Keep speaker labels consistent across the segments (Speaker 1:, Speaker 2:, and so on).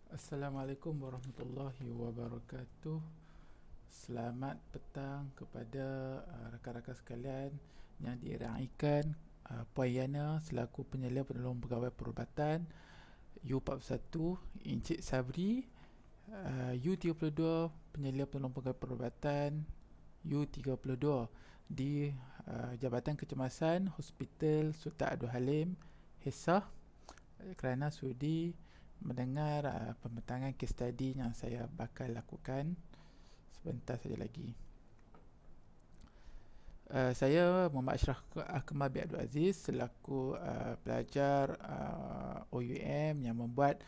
Speaker 1: Assalamualaikum warahmatullahi wabarakatuh. Selamat petang kepada rakan-rakan sekalian yang diraikan Puan Yana selaku penyelia penolong pegawai perubatan U41, Encik Sabri U32 penyelia penolong pegawai perubatan U32 di Jabatan Kecemasan Hospital Sultan Abdul Halim, Hessah, kerana sudi mendengar pembentangan case study yang saya bakal lakukan sebentar saja lagi. Saya Muhammad Ashraf Akmal bin Abdul Aziz selaku pelajar OUM yang membuat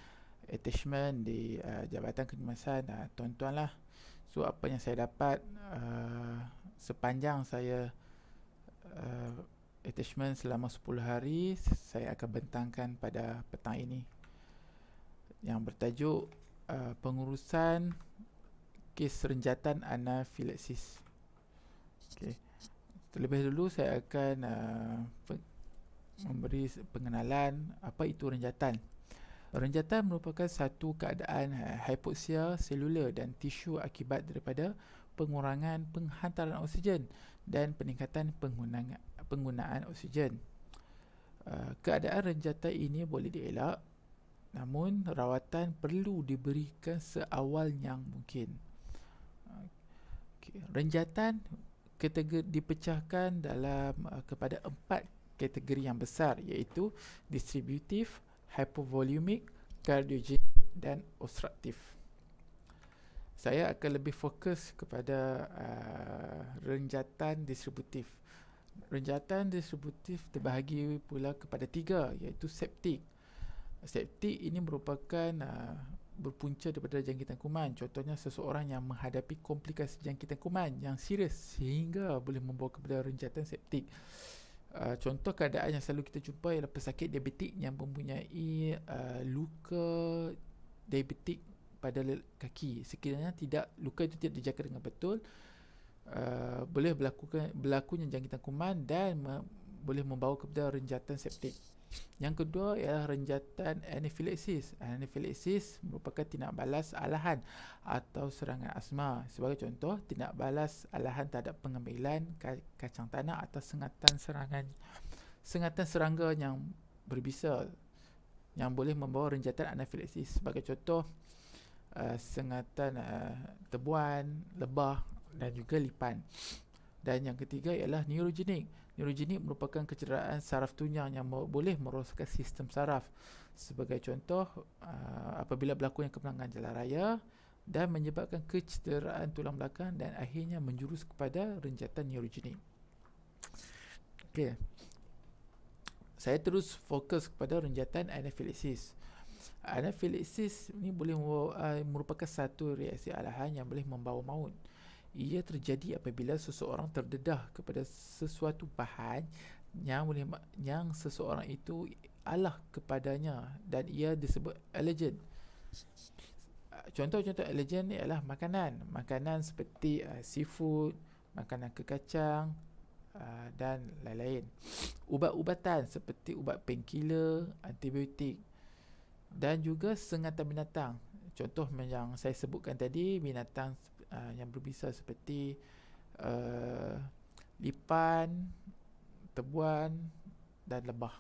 Speaker 1: attachment di Jabatan Kecemasan tuan-tuan lah. So apa yang saya dapat sepanjang saya attachment selama 10 hari, saya akan bentangkan pada petang ini, yang bertajuk pengurusan kes renjatan anafilaksis. Okay. Terlebih dulu saya akan memberi pengenalan apa itu renjatan. Renjatan merupakan satu keadaan hipoksia selular dan tisu akibat daripada pengurangan penghantaran oksigen dan peningkatan penggunaan oksigen. Keadaan renjatan ini boleh dielak, namun rawatan perlu diberikan seawal yang mungkin. Renjatan dipecahkan dalam kepada 4 kategori yang besar, iaitu distributif, hypovolumic, cardiogenic dan obstruktif. Saya akan lebih fokus kepada renjatan distributif. Renjatan distributif terbahagi pula kepada 3, iaitu septik. Septik ini merupakan berpunca daripada jangkitan kuman. Contohnya seseorang yang menghadapi komplikasi jangkitan kuman yang serius sehingga boleh membawa kepada renjatan septik. Contoh keadaan yang selalu kita jumpa ialah pesakit diabetik yang mempunyai luka diabetik pada kaki. Sekiranya luka itu tidak dijaga dengan betul, boleh berlakunya jangkitan kuman dan boleh membawa kepada renjatan septik. Yang kedua ialah renjatan anafilaksis. Anafilaksis merupakan tindak balas alahan atau serangan asma. Sebagai contoh, tindak balas alahan terhadap pengambilan kacang tanah atau sengatan serangga yang berbisa yang boleh membawa renjatan anafilaksis. Sebagai contoh, sengatan tebuan, lebah dan juga lipan. Dan yang ketiga ialah neurogenik. Neurogenik merupakan kecederaan saraf tunjang yang boleh merosakkan sistem saraf. Sebagai contoh, apabila berlakunya keperangan jalan raya dan menyebabkan kecederaan tulang belakang dan akhirnya menjurus kepada renjatan neurogenik. Okey. Saya terus fokus kepada renjatan anafilaksis. Anafilaksis ini boleh merupakan satu reaksi alahan yang boleh membawa maut. Ia terjadi apabila seseorang terdedah kepada sesuatu bahan yang seseorang itu alah kepadanya dan ia disebut allergen. Contoh-contoh allergen ialah makanan seperti seafood, makanan kekacang dan lain-lain. Ubat-ubatan seperti ubat painkiller, antibiotik dan juga sengatan binatang. Contoh yang saya sebutkan tadi, binatang yang berbisa seperti lipan, tebuan dan lebah.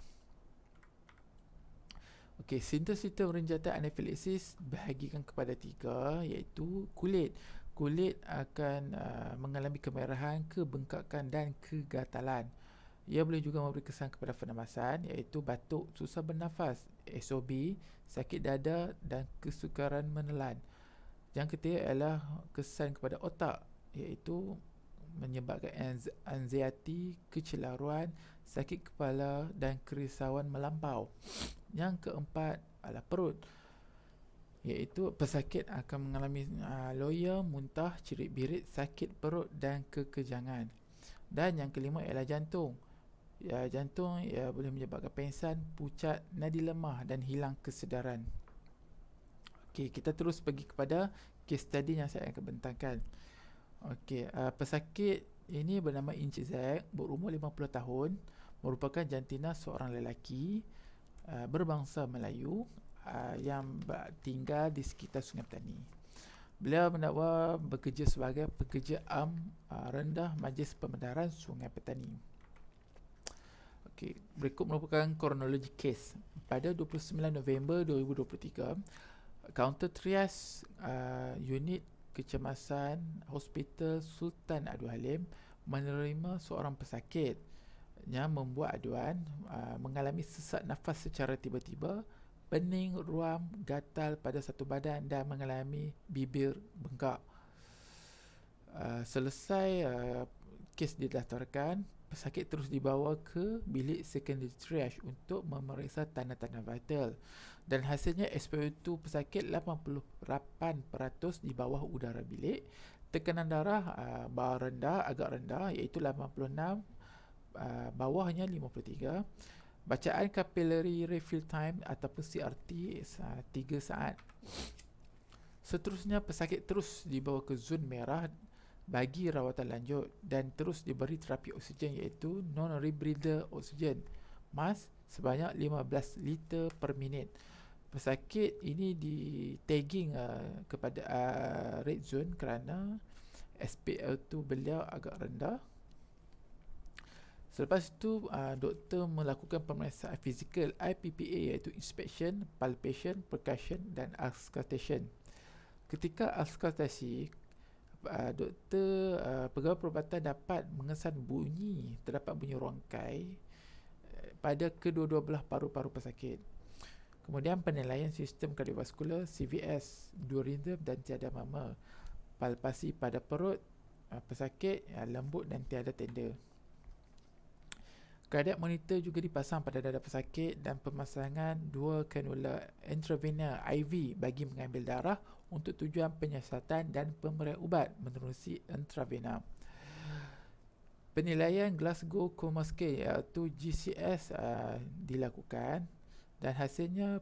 Speaker 1: Okey, sistem renjatan anafilaksis bahagikan kepada 3, iaitu kulit. Kulit akan mengalami kemerahan, kebengkakan dan kegatalan. Ia boleh juga memberi kesan kepada pernafasan, iaitu batuk, susah bernafas, SOB, sakit dada dan kesukaran menelan. Yang ketiga adalah kesan kepada otak, iaitu menyebabkan anxiety, kecelaruan, sakit kepala dan kerisauan melampau. Yang keempat adalah perut, iaitu pesakit akan mengalami loya, muntah, cirit-birit, sakit perut dan kekejangan. Dan yang kelima ialah jantung. Jantung boleh menyebabkan pengsan, pucat, nadi lemah dan hilang kesedaran. Okey, kita terus pergi kepada case study yang saya akan bentangkan. Okey, pesakit ini bernama Encik Z, berumur 50 tahun, merupakan jantina seorang lelaki, berbangsa Melayu, yang tinggal di sekitar Sungai Petani. Beliau mendakwa bekerja sebagai pekerja rendah Majlis Pembedaran Sungai Petani. Okey, berikut merupakan kronologi kes. Pada 29 November 2023, kaunter trias unit kecemasan Hospital Sultan Abdul Halim menerima seorang pesakit yang membuat aduan mengalami sesak nafas secara tiba-tiba, pening, ruam, gatal pada satu badan dan mengalami bibir bengkak. Selesai kes didaftarkan, pesakit terus dibawa ke bilik secondary triage untuk memeriksa tanda-tanda vital, dan hasilnya SpO2 pesakit 88% di bawah udara bilik. Tekanan darah agak rendah iaitu 86, bawahnya 53. Bacaan capillary refill time ataupun CRT 3 saat. Seterusnya pesakit terus dibawa ke zon merah bagi rawatan lanjut dan terus diberi terapi oksigen iaitu non-rebreather oksigen mask sebanyak 15 liter per minit. Pesakit ini di tagging kepada red zone kerana SpO2 beliau agak rendah. Selepas itu, doktor melakukan pemeriksaan fizikal IPPA iaitu inspection, palpation, percussion dan auscultation. Ketika auskultasi, doktor pegawai perubatan dapat mengesan terdapat bunyi rongkai pada kedua-dua belah paru-paru pesakit. Kemudian penilaian sistem kardiovaskular, CVS, dua rhythm dan tiada mama. Palpasi pada perut pesakit lembut dan tiada tenda. Cardiac monitor juga dipasang pada dada pesakit dan pemasangan dua kanula intravena IV bagi mengambil darah untuk tujuan penyiasatan dan pemberian ubat menerusi intravena. Penilaian Glasgow Coma Scale iaitu GCS dilakukan dan hasilnya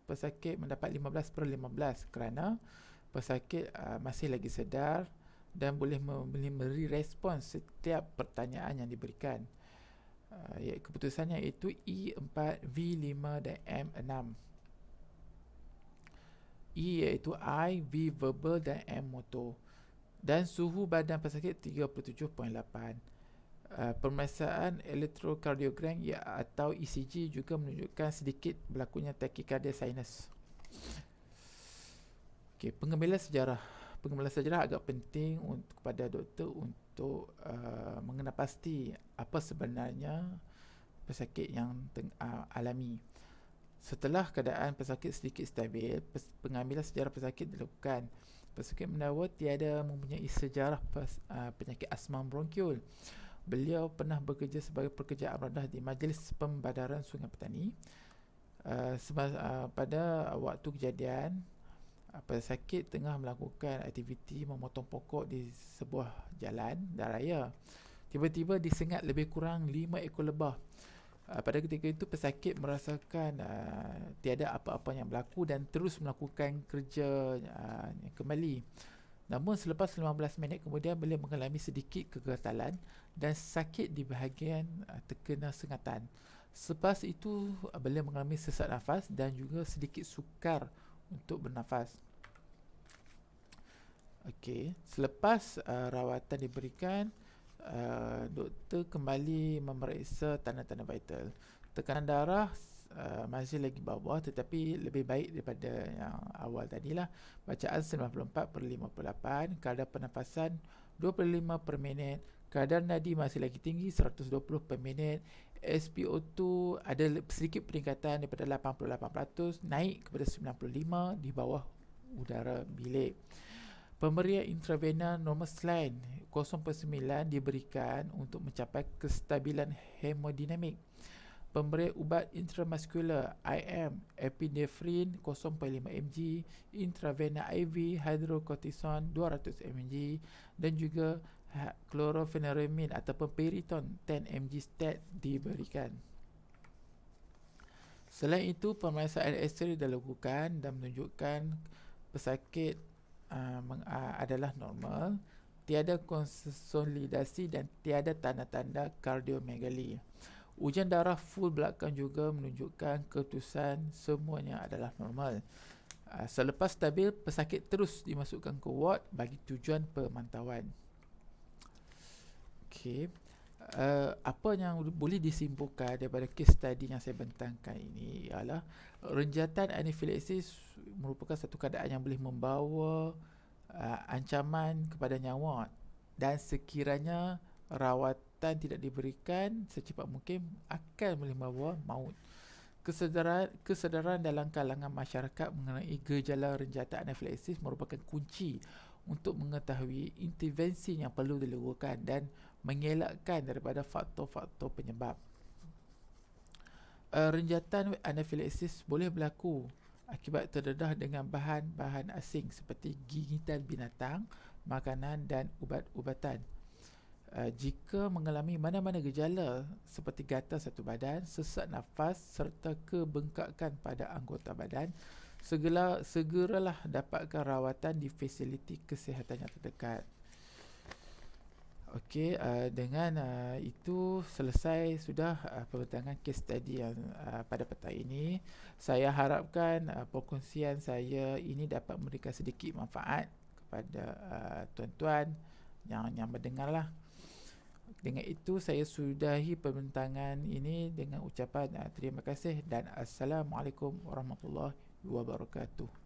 Speaker 1: pesakit mendapat 15/15 kerana pesakit masih lagi sedar dan boleh memberi respons setiap pertanyaan yang diberikan. Keputusannya iaitu E4, V5 dan M6. E iaitu I, V verbal dan M motor. Dan suhu badan pesakit 37.8. Pemeriksaan elektrokardiogram atau ECG juga menunjukkan sedikit berlakunya tachycardia sinus. Okey, pengambilan sejarah. Pengambilan sejarah agak penting kepada doktor untuk mengenal pasti apa sebenarnya pesakit yang alami. Setelah keadaan pesakit sedikit stabil, pengambilan sejarah pesakit dilakukan. Pesakit mendakwa tiada mempunyai sejarah penyakit asma bronkiol. Beliau pernah bekerja sebagai pekerja rendah di Majlis Pembadaran Sungai Petani. Pada waktu kejadian, pesakit tengah melakukan aktiviti memotong pokok di sebuah jalan dan raya. Tiba-tiba disengat lebih kurang 5 ekor lebah. Pada ketika itu pesakit merasakan tiada apa-apa yang berlaku dan terus melakukan kerja kembali. Namun selepas 15 minit kemudian beliau mengalami sedikit kegatalan dan sakit di bahagian terkena sengatan. Selepas itu beliau mengalami sesak nafas dan juga sedikit sukar untuk bernafas. Okey, selepas rawatan diberikan, doktor kembali memeriksa tanda-tanda vital. Tekanan darah masih lagi bawah tetapi lebih baik daripada yang awal tadilah. Bacaan 94/58, kadar pernafasan 25 per minit, kadar nadi masih lagi tinggi 120 per minit, SpO2 ada sedikit peningkatan daripada 88% naik kepada 95 di bawah udara bilik. Pemberian intravena normal saline 0.9 diberikan untuk mencapai kestabilan hemodinamik. Pemberian ubat intramuskular IM epinephrine 0.5 mg, intravena IV hydrocortisone 200 mg dan juga chlorpheniramine ataupun Piriton 10 mg stat diberikan. Selain itu, pemeriksaan X-ray dilakukan dan menunjukkan pesakit adalah normal, tiada konsolidasi dan tiada tanda-tanda kardiomegali. Ujian darah full belakang juga menunjukkan keputusan semuanya adalah normal. Selepas stabil, pesakit terus dimasukkan ke ward bagi tujuan pemantauan. Okey. Apa yang boleh disimpulkan daripada kes study yang saya bentangkan ini ialah renjatan anafilaksis merupakan satu keadaan yang boleh membawa ancaman kepada nyawa, dan sekiranya rawatan tidak diberikan secepat mungkin akan boleh membawa maut. Kesedaran dalam kalangan masyarakat mengenai gejala renjatan anafilaksis merupakan kunci untuk mengetahui intervensi yang perlu dilakukan dan mengelakkan daripada faktor-faktor penyebab. Renjatan anafilaksis boleh berlaku akibat terdedah dengan bahan-bahan asing seperti gigitan binatang, makanan dan ubat-ubatan. Jika mengalami mana-mana gejala seperti gatal satu badan, sesak nafas serta kebengkakan pada anggota badan, segeralah dapatkan rawatan di fasiliti kesihatan yang terdekat. Okey, dengan itu selesai sudah pembentangan case study yang pada petang ini. Saya harapkan perkongsian saya ini dapat memberikan sedikit manfaat kepada tuan-tuan yang mendengarlah. Dengan itu saya sudahi pembentangan ini dengan ucapan terima kasih dan Assalamualaikum warahmatullahi wabarakatuh.